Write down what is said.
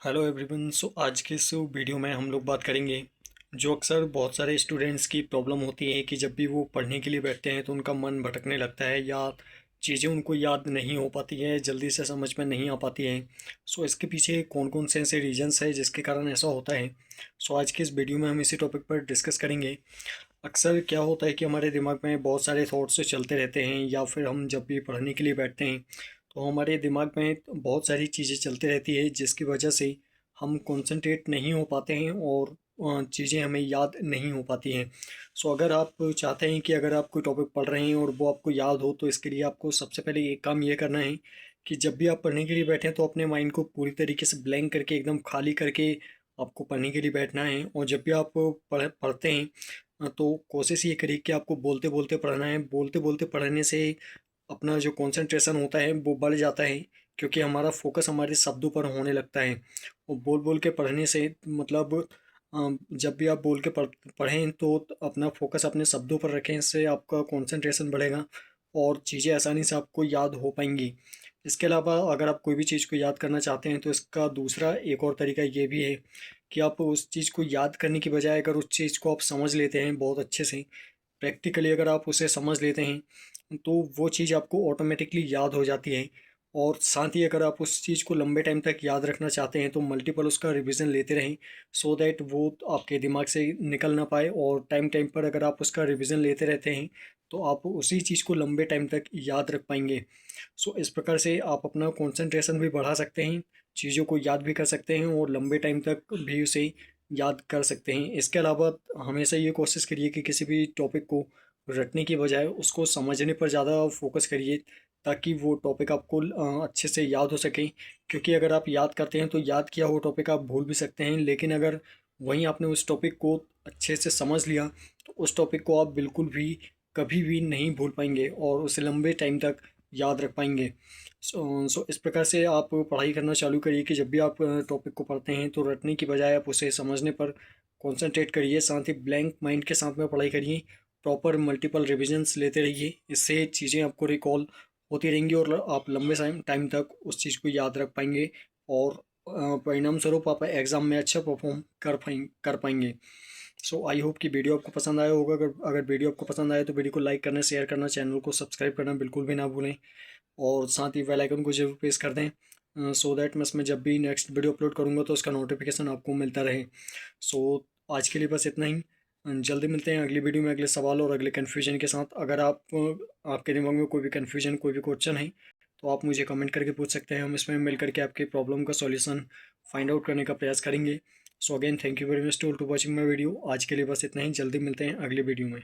Hello everyone. आज के इस वीडियो में हम लोग बात करेंगे जो अक्सर बहुत सारे स्टूडेंट्स की प्रॉब्लम होती है कि जब भी वो पढ़ने के लिए बैठते हैं तो उनका मन भटकने लगता है या चीज़ें उनको याद नहीं हो पाती है, जल्दी से समझ में नहीं आ पाती हैं। इसके पीछे कौन कौन से ऐसे रीजंस है जिसके कारण ऐसा होता है। आज के इस वीडियो में हम इसी टॉपिक पर डिस्कस करेंगे। अक्सर क्या होता है कि हमारे दिमाग में बहुत सारे थॉट्स चलते रहते हैं या फिर हम जब भी पढ़ने के लिए बैठते हैं तो हमारे दिमाग में बहुत सारी चीज़ें चलती रहती है जिसकी वजह से हम कंसंट्रेट नहीं हो पाते हैं और चीज़ें हमें याद नहीं हो पाती हैं। अगर आप चाहते हैं कि अगर आप कोई टॉपिक पढ़ रहे हैं और वो आपको याद हो तो इसके लिए आपको सबसे पहले एक काम ये करना है कि जब भी आप पढ़ने के लिए बैठें तो अपने माइंड को पूरी तरीके से ब्लैंक करके एकदम खाली करके आपको पढ़ने के लिए बैठना है। और जब भी आप पढ़ते हैं तो कोशिश ये करिए कि आपको बोलते बोलते पढ़ना है। बोलते बोलते पढ़ने से अपना जो कंसंट्रेशन होता है वो बढ़ जाता है, क्योंकि हमारा फोकस हमारे शब्दों पर होने लगता है। और बोल बोल के पढ़ने से मतलब जब भी आप बोल के पढ़ें तो अपना फोकस अपने शब्दों पर रखें, इससे आपका कंसंट्रेशन बढ़ेगा और चीज़ें आसानी से आपको याद हो पाएंगी। इसके अलावा अगर आप कोई भी चीज़ को याद करना चाहते हैं तो इसका दूसरा एक और तरीका ये भी है कि आप उस चीज़ को याद करने की बजाय अगर उस चीज़ को आप समझ लेते हैं बहुत अच्छे से, प्रैक्टिकली अगर आप उसे समझ लेते हैं तो वो चीज़ आपको ऑटोमेटिकली याद हो जाती है। और साथ ही अगर आप उस चीज़ को लंबे टाइम तक याद रखना चाहते हैं तो मल्टीपल उसका रिवीजन लेते रहें, सो दैट वो आपके दिमाग से निकल ना पाए। और टाइम टाइम पर अगर आप उसका रिवीजन लेते रहते हैं तो आप उसी चीज़ को लंबे टाइम तक याद रख पाएंगे। इस प्रकार से आप अपना कंसंट्रेशन भी बढ़ा सकते हैं, चीज़ों को याद भी कर सकते हैं और लंबे टाइम तक भी उसे याद कर सकते हैं। इसके अलावा हमेशा ये कोशिश करिए कि किसी भी टॉपिक को रटने की बजाय उसको समझने पर ज़्यादा फोकस करिए, ताकि वो टॉपिक आपको अच्छे से याद हो सके। क्योंकि अगर आप याद करते हैं तो याद किया हुआ टॉपिक आप भूल भी सकते हैं, लेकिन अगर वहीं आपने उस टॉपिक को अच्छे से समझ लिया तो उस टॉपिक को आप बिल्कुल भी कभी भी नहीं भूल पाएंगे और उसे लंबे टाइम तक याद रख पाएंगे। इस प्रकार से आप पढ़ाई करना चालू करिए कि जब भी आप टॉपिक को पढ़ते हैं तो रटने की बजाय आप उसे समझने पर कंसंट्रेट करिए। साथ ही ब्लैंक माइंड के साथ में पढ़ाई करिए, प्रॉपर मल्टीपल रिविजन्स लेते रहिए। इससे चीज़ें आपको रिकॉल होती रहेंगी और आप लंबे टाइम तक उस चीज़ को याद रख पाएंगे और परिणाम स्वरूप आप एग्ज़ाम में अच्छा परफॉर्म कर पाएंगे। आई होप कि वीडियो आपको पसंद आया होगा। अगर अगर वीडियो आपको पसंद आया तो वीडियो को लाइक करना, शेयर करना, चैनल को सब्सक्राइब करना बिल्कुल भी ना भूलें और साथ ही बेल आइकन को जरूर प्रेस कर दें, सो दैट मैं इसमें जब भी नेक्स्ट वीडियो अपलोड करूँगा तो उसका नोटिफिकेशन आपको मिलता रहे। आज के लिए बस इतना ही। जल्दी मिलते हैं अगली वीडियो में अगले सवाल और अगले कन्फ्यूजन के साथ। अगर आपके दिमाग में कोई भी कन्फ्यूजन, कोई भी क्वेश्चन है तो आप मुझे कमेंट करके पूछ सकते हैं। हम इसमें मिल करके आपकी प्रॉब्लम का सॉल्यूशन फाइंड आउट करने का प्रयास करेंगे। Again thank you very much to watching my video. आज के लिए बस इतना ही। जल्दी मिलते हैं अगले वीडियो में।